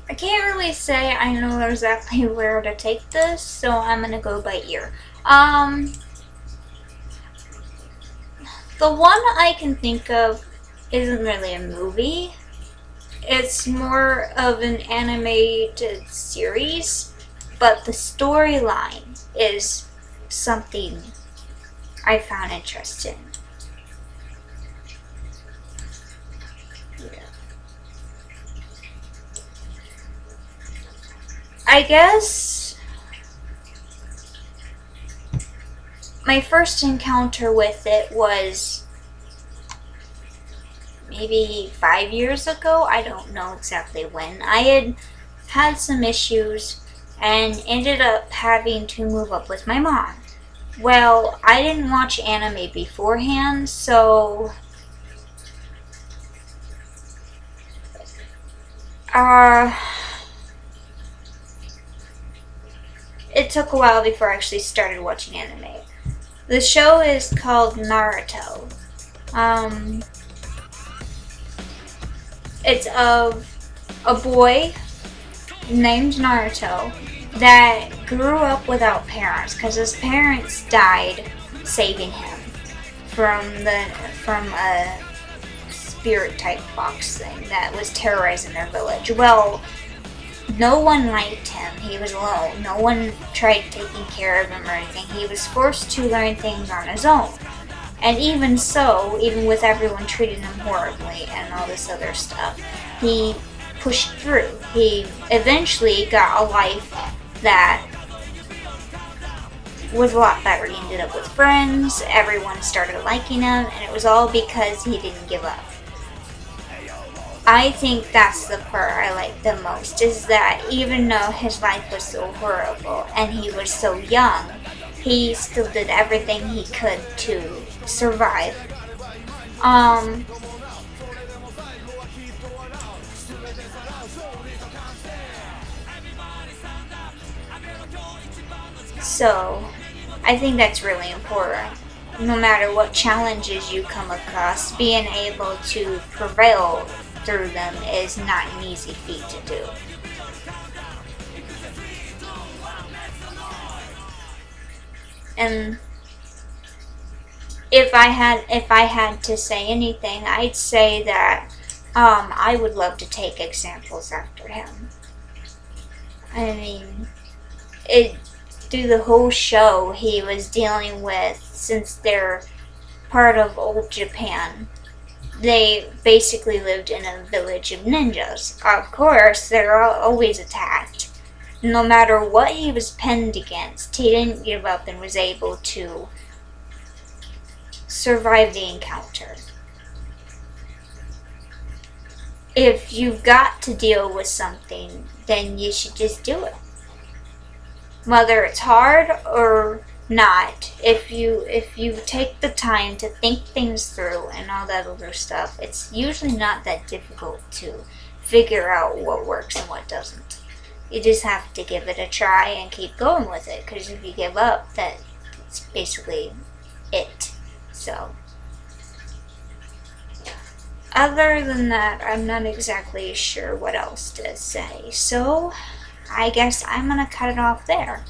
I can't really say I know exactly where to take this, so I'm gonna go by ear. The one I can think of isn't really a movie. It's more of an animated series, but the storyline is something I found interesting. I guess my first encounter with it was maybe 5 years ago. I don't know exactly when. I had some issues and ended up having to move up with my mom. Well, I didn't watch anime beforehand, so uh, it took a while before I actually started watching anime. The show is called Naruto. Um, it's of a boy named Naruto that grew up without parents because his parents died saving him from a spirit type fox thing that was terrorizing their village. Well, no one liked him. He was alone. No one tried taking care of him or anything. He was forced to learn things on his own. And even so, even with everyone treating him horribly and all this other stuff, he pushed through. He eventually got a life that was a lot better. He ended up with friends, everyone started liking him, and it was all because he didn't give up. I think that's the part I like the most, is that even though his life was so horrible and he was so young, he still did everything he could to survive. Um, so, I think that's really important. No matter what challenges you come across, being able to prevail through them is not an easy feat to do. And if I had to say anything, I'd say that I would love to take examples after him. I mean, it through the whole show he was dealing with, since they're part of old Japan. They basically lived in a village of ninjas. Of course, they're always attacked. No matter what he was penned against, he didn't give up and was able to survive the encounter. If you've got to deal with something, then you should just do it. Whether it's hard or not, if you take the time to think things through and all that other stuff, it's usually not that difficult to figure out what works and what doesn't. You just have to give it a try and keep going with it, because if you give up, that's basically it. So, other than that, I'm not exactly sure what else to say. So, I guess I'm gonna cut it off there.